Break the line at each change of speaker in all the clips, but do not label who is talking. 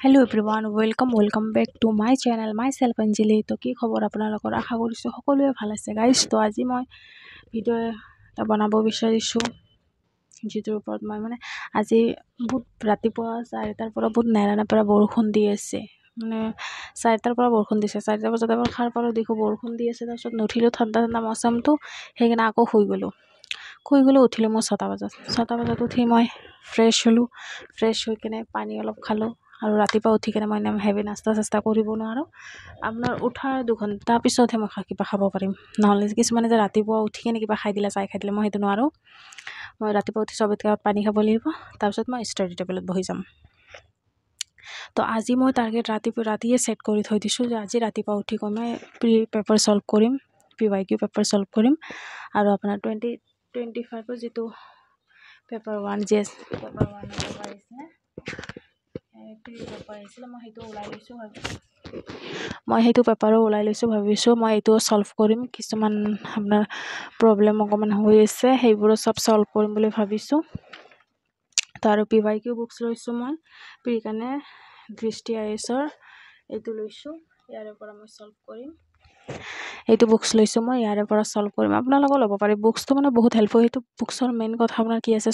Hello' everyone welcome back to my channel myself Anjali. তো কি খবৰ আপোনালোকৰ? আশা কৰিছোঁ সকলোৱে ভাল আছে গাইজ। তো আজি মই ভিডিঅ' এটা বনাব বিচাৰিছোঁ, যিটোৰ ওপৰত মই আজি বহুত ৰাতিপুৱা 4টাৰ পৰা বহুত নেৰানেপেৰা বৰষুণ দি আছে। 4টাৰ পৰা বৰষুণ দিছে। 4টা বজাত এবাৰ সাৰ পালোঁ, দেখোঁ বৰষুণ দি আছে। তাৰপিছত নুঠিলোঁ, ঠাণ্ডা মৌচমটো, সেইকাৰণে আকৌ শুই গ'লোঁ। উঠিলোঁ মই 6টা বজাত। 6টা বজাত উঠি মই ফ্ৰেছ হ'লোঁ। ফ্ৰেছ হৈ কিনে পানী অলপ খালোঁ। আৰু ৰাতিপুৱা উঠি কিনে মই হেভি নাস্তা কৰিব নোৱাৰোঁ। আপোনাৰ উঠাৰ 2 ঘণ্টা পিছতহে মই কিবা খাব পাৰিম। নহ'লে কিছুমানে যে ৰাতিপুৱা উঠি কিনে কিবা খাই দিলে, চাই খাই দিলে, মই সেইটো নোৱাৰোঁ। মই ৰাতিপুৱা উঠি চবতকৈ আগত পানী খাব লাগিব, তাৰপিছত মই ষ্টাডি টেবলত বহি যাম। তো আজি মই টাৰ্গেট ৰাতিয়ে ছেট কৰি থৈ দিছোঁ যে আজি ৰাতিপুৱা উঠি মই পেপাৰ ছল্ভ কৰিম, PYQ পেপাৰ ছল্ভ কৰিম। আৰু আপোনাৰ 2025 যিটো পেপাৰ 1 GS পেপাৰ 1 পেপাৰ আহিছিলে মই সেইটো ওলাই লৈছোঁ। মই সেইটো পেপাৰো ওলাই লৈছোঁ, ভাবিছোঁ মই এইটোও ছল্ভ কৰিম। কিছুমান আপোনাৰ প্ৰব্লেম অকণমান হৈ আছে, সেইবোৰো চব ছল্ভ কৰিম বুলি ভাবিছোঁ। তো আৰু PYQ বুকছ লৈছোঁ মই প্ৰি কাৰণে দৃষ্টি IASৰ এইটো লৈছোঁ, ইয়াৰে পৰা মই ছল্ভ কৰিম। এইটো বুকছ লৈছোঁ মই, ইয়াৰে পৰা ছল্ভ কৰিম। আপোনালোকেও ল'ব পাৰে বুকছটো, বহুত হেল্পফুল। সেইটো বুকছৰ মেইন কথা আপোনাৰ কি আছে,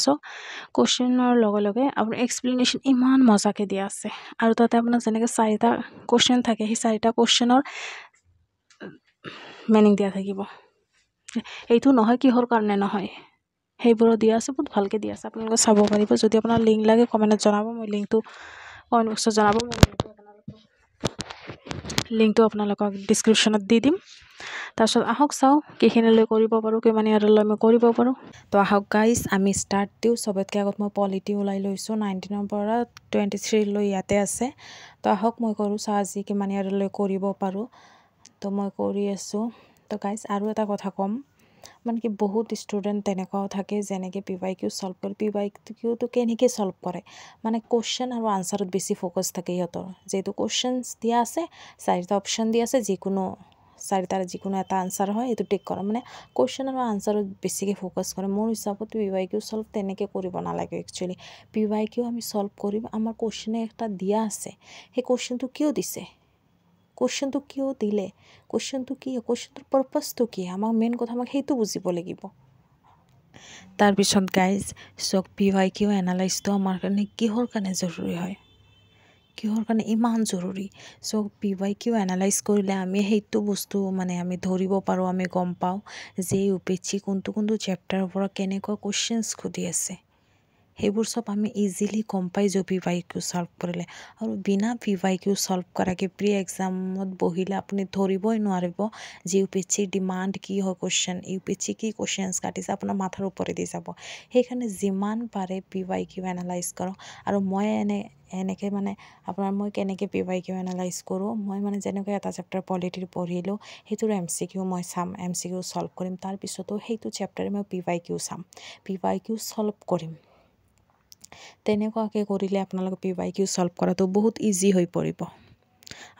কুৱেশ্যনৰ লগে লগে আপোনাৰ এক্সপ্লেনেশ্যন ইমান মজাকৈ দিয়া আছে। আৰু তাতে আপোনাৰ যেনেকৈ 4টা কুৱেশ্যন থাকে, সেই 4টা কুৱেশ্যনৰ মিনিং দিয়া থাকিব। এইটো নহয়, কিহৰ কাৰণে নহয়, সেইবোৰো দিয়া আছে, বহুত ভালকৈ দিয়া আছে। আপোনালোকে চাব পাৰিব। যদি আপোনাৰ লিংক লাগে কমেণ্টত জনাব, মই লিংকটো কমেণ্ট বক্সত জনাব। মই লিংকটো আপোনালোকক ডিছক্ৰিপশ্যনত দি দিম। তাৰপিছত আহক চাওঁ কেইখিনিলৈ কৰিব পাৰোঁ, কিমান ইয়াৰলৈ মই কৰিব পাৰোঁ। তো আহক গাইজ, আমি ষ্টাৰ্ট দিওঁ। চবতকৈ আগত মই পলিটি ওলাই লৈছোঁ। 19ৰ পৰা 23লৈ ইয়াতে আছে। তো আহক মই কৰোঁ, চাওঁ আজি কিমান ইয়াৰলৈ কৰিব পাৰোঁ। তো মই কৰি আছোঁ। তো গাইজ আৰু এটা কথা ক'ম, কি বহুত ষ্টুডেণ্ট তেনেকুৱাও থাকে যেনেকৈ PYQ ছল্ভ কৰে। PYQটো কেনেকৈ ছল্ভ কৰে, কুৱেশ্যন আৰু আনচাৰত বেছি ফ'কাছ থাকে সিহঁতৰ। যিহেতু কুৱেশ্যনছ দিয়া আছে, 4টা অপশ্যন দিয়া আছে, যিকোনো 4টাৰ যিকোনো এটা আনচাৰ হয়, এইটো টিক কৰা। কুৱেশ্যন আৰু আনচাৰত বেছিকৈ ফ'কাছ কৰে। মোৰ হিচাপত PYQ ছল্ভ তেনেকৈ কৰিব নালাগে। একচুৱেলি PYQ আমি ছল্ভ কৰিম, আমাৰ কুৱেশ্যনে এটা দিয়া আছে, সেই কুৱেশ্যনটো কিয় দিছে, কুৱেশ্যনটো কিয় দিলে, কুৱেশ্যনটো কি, কুৱেশ্যনটোৰ পাৰ্পাছটো কি, আমাক মেইন কথা সেইটো বুজিব লাগিব। তাৰপিছত গাইজ চক PYQ এনালাইজটো আমাৰ কাৰণে কিহৰ কাৰণে জৰুৰী হয়, কিহৰ কাৰণে ইমান জৰুৰী। PYQ এনালাইজ কৰিলে আমি সেইটো বস্তু আমি ধৰিব পাৰোঁ, আমি গম পাওঁ যে UPSC কোনটো চেপ্টাৰৰ পৰা কেনেকুৱা কুৱেশ্যনছ সুধি আছে। সেইবোৰ চব আমি ইজিলি গম পাই যাওঁ PYQ ছল্ভ কৰিলে। আৰু বিনা PYQ ছল্ভ কৰাকৈ প্ৰি এক্সামত বহিলে আপুনি ধৰিবই নোৱাৰিব যে UPSCৰ ডিমাণ্ড কি হয়, UPSC কি কুৱেশ্যনছ কাটিছে, আপোনাৰ মাথাৰ ওপৰেদি যাব। সেইকাৰণে যিমান পাৰে PYQ এনালাইজ কৰক। আৰু মই এনেকৈ আপোনাৰ মই কেনেকৈ PYQ এনালাইজ কৰোঁ, মই যেনেকৈ এটা চেপ্টাৰ পলিটিৰ পঢ়িলোঁ, সেইটোৰ MCQ মই চাম, MCQ ছল্ভ কৰিম। তাৰপিছতো সেইটো চেপ্টাৰে মই PYQ চাম, PYQ ছল্ভ কৰিম। তেনেকুৱাকৈ কৰিলে আপোনালোকে PYQ ছল্ভ কৰাটো বহুত ইজি হৈ পৰিব।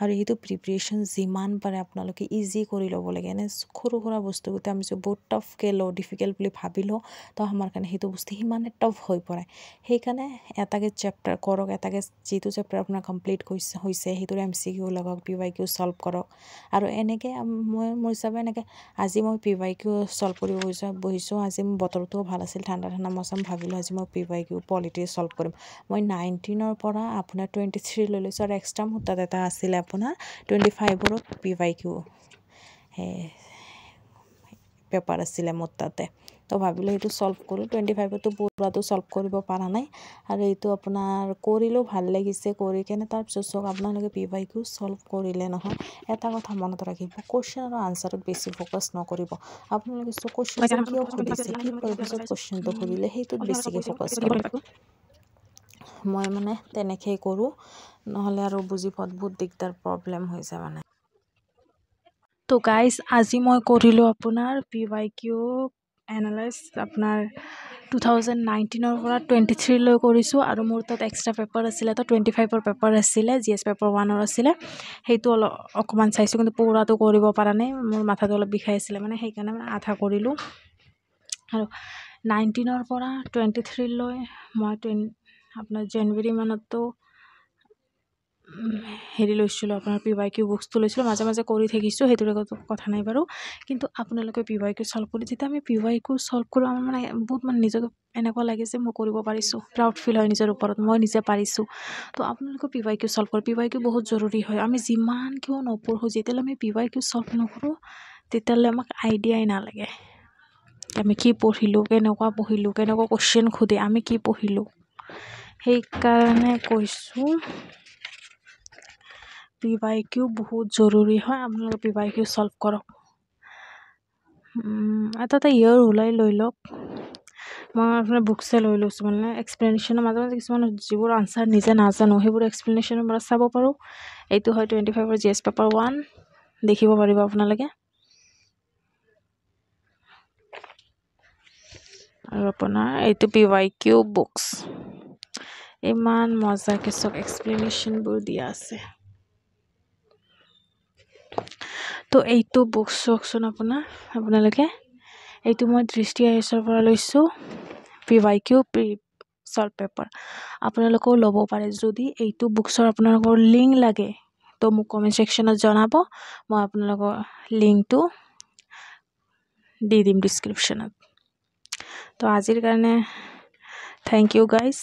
আৰু সেইটো প্ৰিপেৰেশ্যন যিমান পাৰে আপোনালোকে ইজি কৰি ল'ব লাগে। সৰু সুৰা বস্তুকেইটা আমি বহুত টাফকৈ লওঁ, ডিফিকাল্ট বুলি ভাবি লওঁ, তো আমাৰ কাৰণে সেইটো বস্তু সিমানে টাফ হৈ পৰে। সেইকাৰণে এটাকে চেপ্টাৰ কৰক, এটাকে যিটো চেপ্টাৰ আপোনাৰ কমপ্লিট হৈছে সেইটোৰ MCQ লগাওক, PYQ ছল্ভ কৰক। আৰু এনেকৈ মোৰ হিচাপে আজি মই PYQ ছল্ভ কৰিব বহিছোঁ। আজি মোৰ বতৰটোও ভাল আছিল, ঠাণ্ডা মৌচম, ভাবিলোঁ আজি মই PYQ পলিটি ছল্ভ কৰিম। মই 19ৰ পৰা আপোনাৰ 23 লৈ লৈছোঁ। আৰু এক্সট্ৰা মোৰ তাত এটা আছিলে আপোনাৰ 25ৰো PYQ পেপাৰ আছিলে মোৰ তাতে, তো ভাবিলোঁ সেইটো ছল্ভ কৰোঁ। 25টো পুৰাটো ছল্ভ কৰিব পৰা নাই, আৰু এইটো আপোনাৰ কৰিলেও ভাল লাগিছে কৰি কেনে। তাৰপিছত আপোনালোকে PYQ ছল্ভ কৰিলে নহয়, এটা কথা মনত ৰাখিব, কুৱেশ্যন আৰু আনচাৰত বেছি ফ'কাছ নকৰিব। আপোনালোকে কুৱেশ্যনটো কিয় সুধিছে, কি পাৰ্পাছত কুৱেশ্যনটো সুধিলে, সেইটোত বেছিকৈ ফ'কাছ কৰক। মই তেনেকৈয়ে কৰোঁ, নহ'লে আৰু বুজি পোৱাত বহুত দিগদাৰ প্ৰব্লেম হৈ যায় তো গাইজ আজি মই কৰিলোঁ আপোনাৰ PYQ এনালাইজ আপোনাৰ 2019ৰ পৰা 23লৈ কৰিছোঁ। আৰু মোৰ তাত এক্সট্ৰা পেপাৰ আছিলে, তো 25ৰ পেপাৰ আছিলে, GS পেপাৰ 1ৰ আছিলে, সেইটো অকণমান চাইছোঁ, কিন্তু পুৰাটো কৰিব পৰা নাই। মোৰ মাথাটো অলপ বিষাই আছিলে, সেইকাৰণে আধা কৰিলোঁ। আৰু 19ৰ পৰা 23লৈ মই আপোনাৰ জানুৱাৰী মানতো হেৰি লৈছিলোঁ আপোনাৰ PYQ বুকছটো লৈছিলোঁ মাজে মাজে কৰি থাকিছোঁ সেইটোৰ কথা নাই বাৰু কিন্তু আপোনালোকে PYQ চল্ভ কৰি যেতিয়া আমি PYQ চল্ভ কৰোঁ আমাৰ মানে বহুত মানে নিজকে এনেকুৱা লাগে যে মই কৰিব পাৰিছোঁ প্ৰাউড ফিল হয় নিজৰ ওপৰত মই নিজে পাৰিছোঁ তো আপোনালোকে PYQ চল্ভ কৰোঁ PYQ বহুত জৰুৰী হয় আমি যিমান কিয় নপঢ়োঁ যেতিয়ালৈ আমি PYQ চল্ভ নকৰোঁ তেতিয়ালৈ আমাক আইডিয়াই নালাগে আমি কি পঢ়িলোঁ কেনেকুৱা কুৱেশ্যন সোধে আমি কি পঢ়িলোঁ সেইকাৰণে কৈছোঁ PYQ বহুত জৰুৰী হয় আপোনালোকে PYQ চল্ভ কৰক এটা ইয়েৰ ওলাই লৈ লওক মই আপোনাৰ বুকছে লৈ লৈছোঁ মানে এক্সপ্লেনেশ্যনৰ মাজে মাজে কিছুমান যিবোৰ আনচাৰ নিজে নাজানো সেইবোৰ এক্সপ্লেনেশ্যনৰ পৰা চাব পাৰোঁ এইটো হয় 25ৰ GS পেপাৰ 1 দেখিব পাৰিব আপোনালোকে আৰু আপোনাৰ এইটো PYQ বুকছ ইমান মজাকৈ চব এক্সপ্লেনেশ্যনবোৰ দিয়া আছে তো এইটো বুকছ চাওকচোন আপোনালোকে এইটো মই দৃষ্টি আইএছৰ পৰা লৈছোঁ PYQ চল্ভ পেপাৰ আপোনালোকেও ল'ব পাৰে যদি এইটো বুকছৰ আপোনালোকৰ লিংক লাগে তো মোক কমেণ্ট ছেকশ্যনত জনাব মই আপোনালোকৰ লিংকটো দি দিম ডিছক্ৰিপশ্যনত তো আজিৰ কাৰণে থেংক ইউ গাইজ